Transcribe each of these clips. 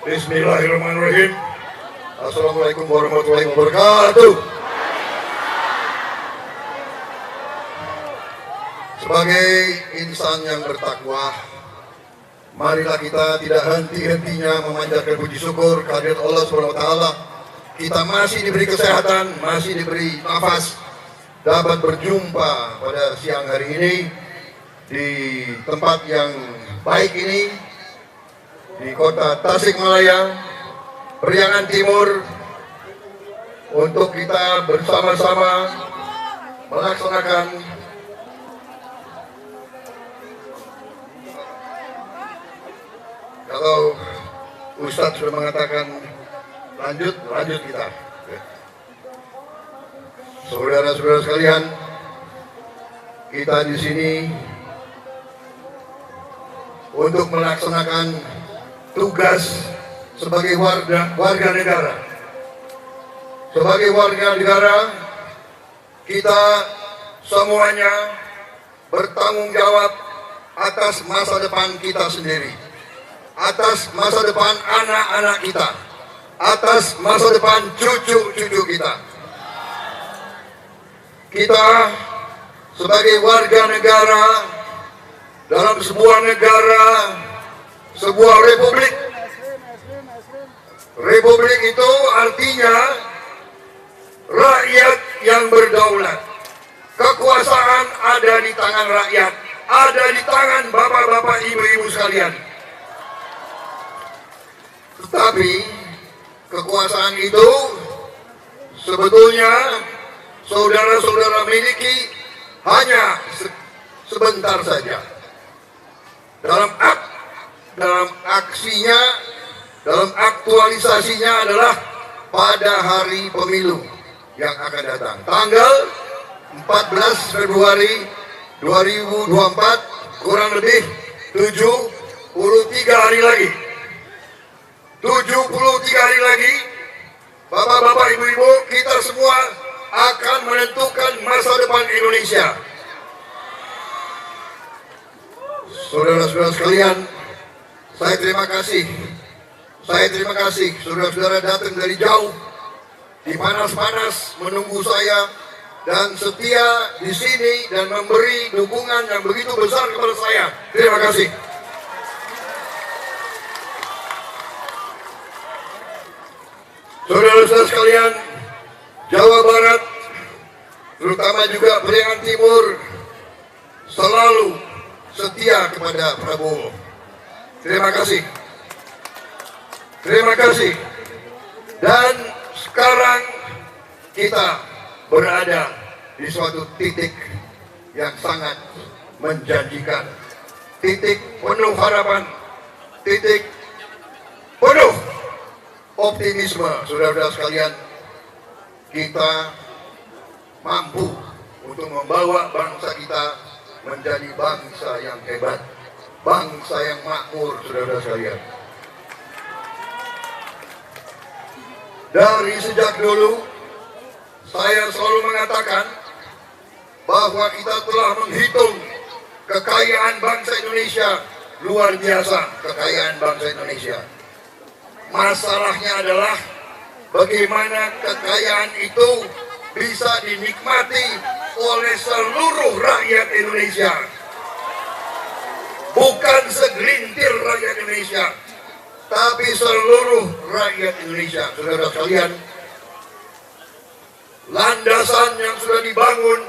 Bismillahirrahmanirrahim. Assalamualaikum warahmatullahi wabarakatuh. Sebagai insan yang bertakwa, marilah kita tidak henti-hentinya memanjatkan puji syukur kehadirat Allah SWT. Kita masih diberi kesehatan, masih diberi nafas, dapat berjumpa pada siang hari ini di tempat yang baik ini, di kota Tasikmalaya, Priangan Timur, untuk kita bersama-sama melaksanakan kalau Ustadz sudah mengatakan lanjut kita. Saudara-saudara sekalian, kita di sini untuk melaksanakan tugas sebagai warga negara. Sebagai warga negara, kita semuanya bertanggung jawab atas masa depan kita sendiri, atas masa depan anak-anak kita, atas masa depan cucu-cucu kita. Kita sebagai warga negara dalam sebuah negara, sebuah republik. Republik itu artinya rakyat yang berdaulat. Kekuasaan ada di tangan rakyat, ada di tangan bapak-bapak, ibu-ibu sekalian. Tetapi kekuasaan itu sebetulnya saudara-saudara miliki hanya sebentar saja. Dalam aksinya, dalam aktualisasinya adalah pada hari pemilu yang akan datang. Tanggal 14 Februari 2024, kurang lebih 73 hari lagi. 73 hari lagi, bapak-bapak, ibu-ibu, kita semua akan menentukan masa depan Indonesia. Saudara-saudara sekalian, saya terima kasih. Saudara-saudara datang dari jauh, di panas-panas menunggu saya dan setia di sini dan memberi dukungan yang begitu besar kepada saya. Terima kasih. Saudara-saudara sekalian, Jawa Barat, terutama juga Priangan Timur, selalu setia kepada Prabowo. Terima kasih. Terima kasih. Dan sekarang kita berada di suatu titik yang sangat menjanjikan. Titik penuh harapan. Titik penuh optimisme, saudara-saudara sekalian. Kita mampu untuk membawa bangsa kita menjadi bangsa yang hebat, bangsa yang makmur, saudara-saudara sekalian. Dari sejak dulu, saya selalu mengatakan bahwa kita telah menghitung kekayaan bangsa Indonesia, luar biasa kekayaan bangsa Indonesia. Masalahnya adalah bagaimana kekayaan itu bisa dinikmati oleh seluruh rakyat Indonesia. Bukan segelintir rakyat Indonesia, tapi seluruh rakyat Indonesia. Saudara sekalian, landasan yang sudah dibangun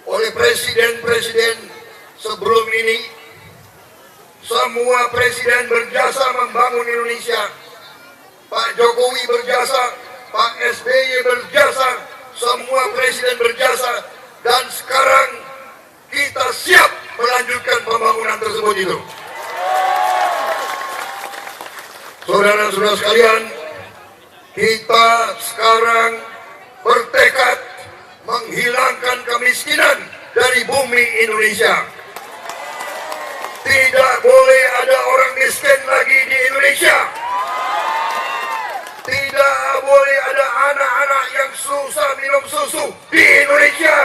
oleh presiden-presiden sebelum ini, semua presiden berjasa membangun Indonesia. Pak Jokowi berjasa, Pak SBY berjasa, semua presiden berjasa, dan sekarang kita siap melanjutkan pembangunan tersebut itu. Saudara-saudara sekalian, kita sekarang bertekad menghilangkan kemiskinan dari bumi Indonesia. Tidak boleh ada orang miskin lagi di Indonesia. Tidak boleh ada anak-anak yang susah minum susu di Indonesia.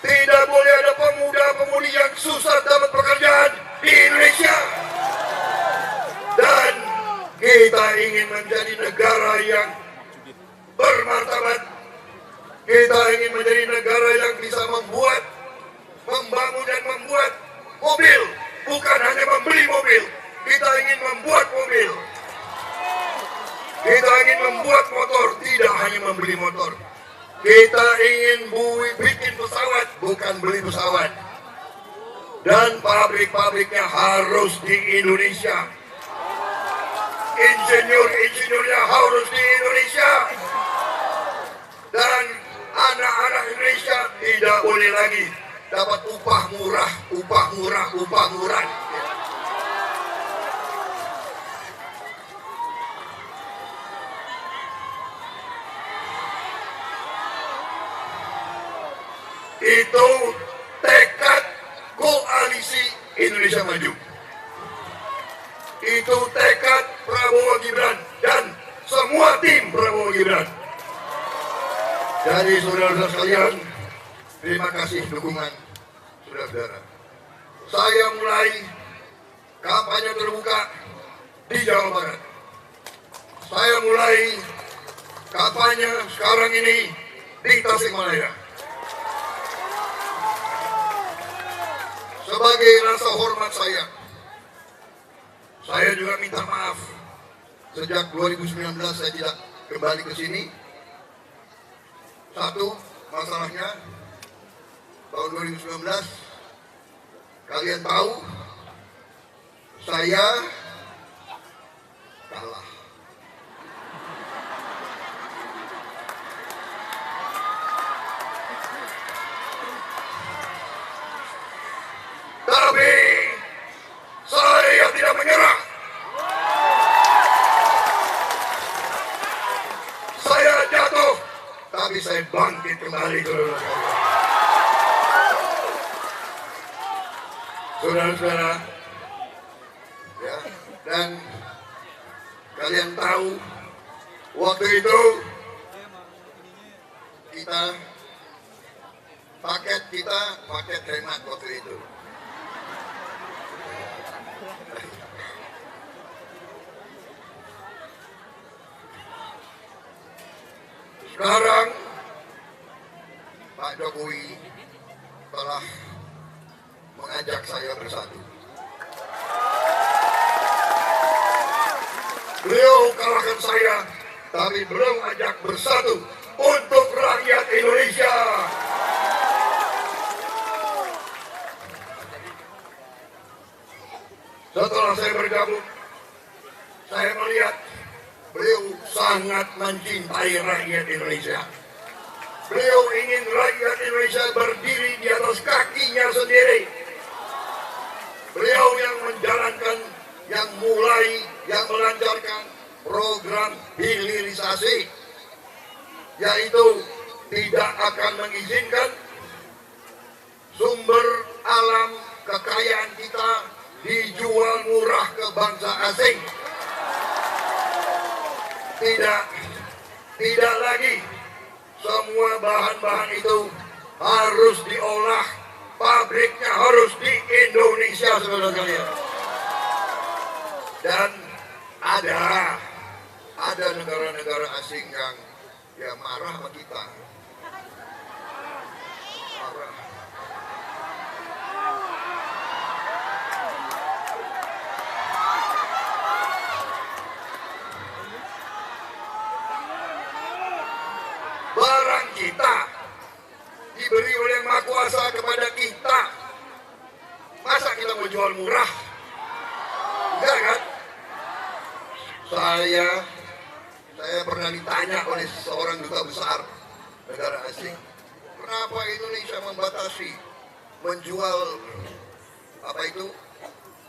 Tidak boleh ada pemuda-pemudi yang susah dapat pekerjaan di Indonesia. Dan Kita ingin menjadi negara yang bermartabat. Kita ingin menjadi negara yang bisa membuat, membangun dan membuat mobil. Bukan hanya membeli mobil. Kita ingin membuat mobil. Kita ingin membuat motor, tidak hanya membeli motor. Kita ingin bikin pesawat, bukan beli pesawat. Dan pabrik-pabriknya harus di Indonesia. Insinyur-insinyurnya harus di Indonesia. Dan anak-anak Indonesia tidak boleh lagi dapat upah murah. Itu tekad koalisi Indonesia Maju. Itu tekad Prabowo Gibran dan semua tim Prabowo Gibran. Jadi saudara-saudara sekalian, terima kasih dukungan saudara-saudara. Saya mulai kampanye terbuka di Jawa Barat. Saya mulai kampanye sekarang ini di Tasikmalaya. Sebagai rasa hormat saya juga minta maaf. Sejak 2019 saya tidak kembali ke sini. Satu, masalahnya tahun 2019 kalian tahu saya kalah. Tapi saya tidak menyerah. Saya jatuh, tapi saya bangkit kembali, saudara-saudara. Ya, dan kalian tahu waktu itu paket hemat waktu itu. Sekarang Pak Jokowi telah mengajak saya bersatu. Beliau kalahkan saya, tapi belum ajak bersatu untuk rakyat Indonesia. Setelah saya bergabung, saya melihat beliau sangat mencintai rakyat Indonesia. Beliau ingin rakyat Indonesia berdiri di atas kakinya sendiri. Beliau yang menjalankan, yang melancarkan program hilirisasi, yaitu tidak akan mengizinkan sumber alam kekayaan kita dijual murah ke bangsa asing. Tidak lagi semua bahan-bahan itu harus diolah, pabriknya harus di Indonesia, saudara sekalian. Dan ada negara-negara asing yang marah sama kita. Marah. Barang kita diberi oleh Yang Maha Kuasa kepada kita. Masa kita mau jual murah? Enggak kan? Saya pernah ditanya oleh seorang duta besar negara asing, kenapa Indonesia membatasi menjual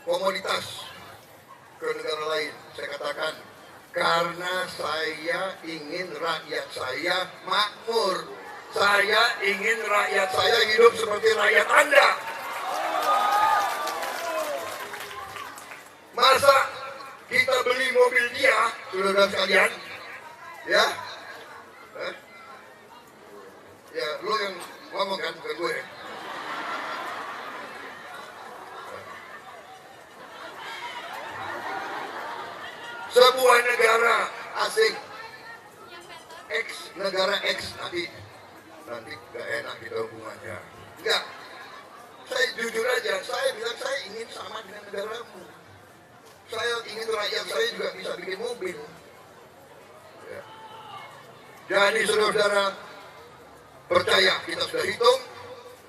komoditas ke negara lain? Saya katakan, karena saya ingin rakyat saya makmur. Saya ingin rakyat saya hidup seperti rakyat Anda. Masa kita beli mobil dia, saudara sekalian, ya? Ya, lo yang ngomong kan, bukan gue. sebuah negara asing, negara X, nanti gak enak kita hubungannya. Enggak, saya jujur aja, saya bilang saya ingin sama dengan negaramu. Saya ingin rakyat saya juga bisa bikin mobil. Ya. Jadi saudara-saudara, percaya, kita sudah hitung,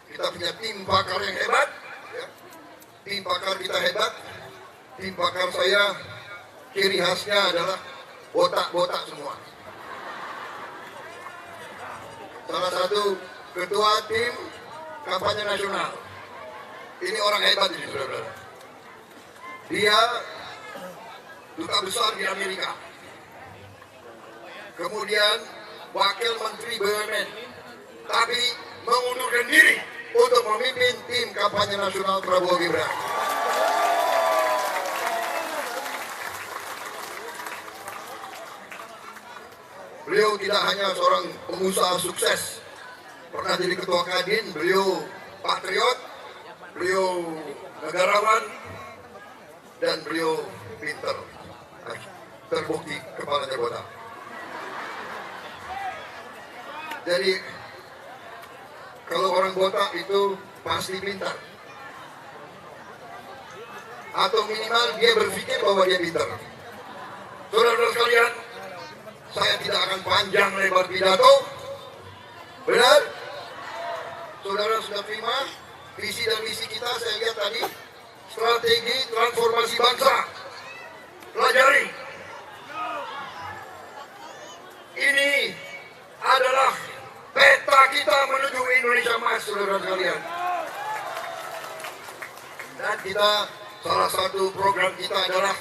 kita punya tim pakar yang hebat, ya. Tim pakar kita hebat, tim pakar saya ciri khasnya adalah botak-botak semua. Salah satu ketua tim kampanye nasional, ini orang hebat ini saudara-saudara. Dia duta besar di Amerika, kemudian wakil menteri BUMN, tapi mengundurkan diri untuk memimpin tim kampanye nasional Prabowo Gibran. Beliau tidak hanya seorang pengusaha sukses, pernah jadi ketua Kadin, beliau patriot, beliau negarawan, dan beliau pinter, terbukti kepalanya botak. Jadi kalau orang botak itu pasti pintar, atau minimal dia berpikir bahwa dia pintar. Saudara-saudara sekalian, saya tidak akan panjang lebar pidato. Benar? Saudara sudah terima visi dan misi kita. Saya lihat tadi strategi transformasi bangsa. Pelajari. Ini adalah peta kita menuju Indonesia Emas, saudara sekalian. Dan kita, salah satu program kita adalah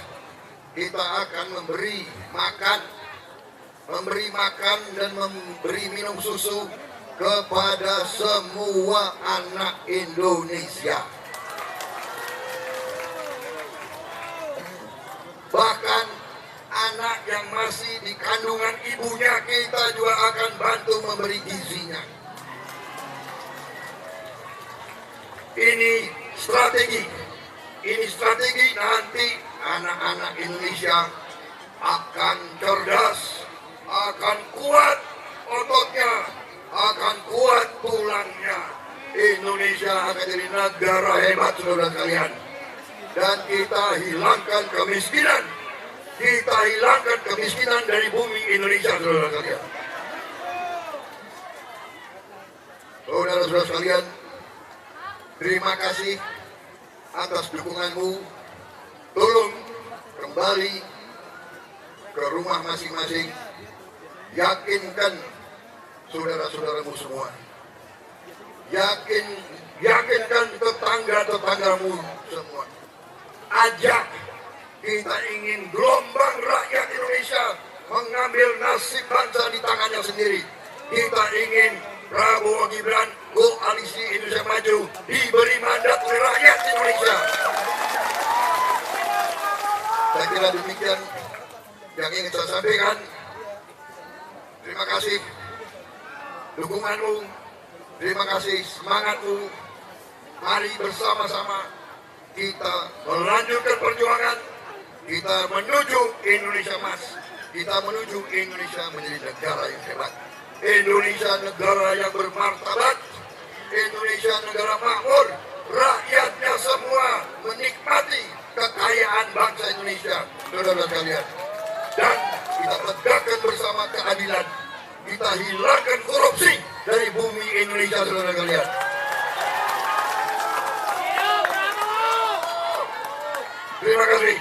kita akan memberi makan dan memberi minum susu kepada semua anak Indonesia. Bahkan anak yang masih di kandungan ibunya kita juga akan bantu memberi gizinya. Ini strategi nanti anak-anak Indonesia akan cerdas, akan kuat ototnya, akan kuat tulangnya. Indonesia akan jadi negara hebat, saudara sekalian. Dan kita hilangkan kemiskinan. Kita hilangkan kemiskinan dari bumi Indonesia, saudara sekalian. Saudara-saudara sekalian, terima kasih atas dukunganmu. Tolong kembali ke rumah masing-masing. Yakinkan saudara-saudaramu semua. Yakinkan tetangga-tetanggamu semua. Ajak, kita ingin gelombang rakyat Indonesia mengambil nasib bangsa di tangannya sendiri. Kita ingin Prabowo Gibran, Koalisi Indonesia Maju, diberi mandat oleh rakyat Indonesia. Saya kira demikian yang ingin saya sampaikan. Terima kasih dukunganmu, terima kasih semangatmu. Mari bersama-sama kita melanjutkan perjuangan. Kita menuju Indonesia Emas. Kita menuju Indonesia menjadi negara yang hebat. Indonesia negara yang bermartabat. Indonesia negara makmur. Rakyatnya semua menikmati kekayaan bangsa Indonesia, saudara sekalian. Dan kita tegakkan bersama keadilan. Kita hilangkan korupsi dari bumi Indonesia, saudara sekalian. Terima kasih.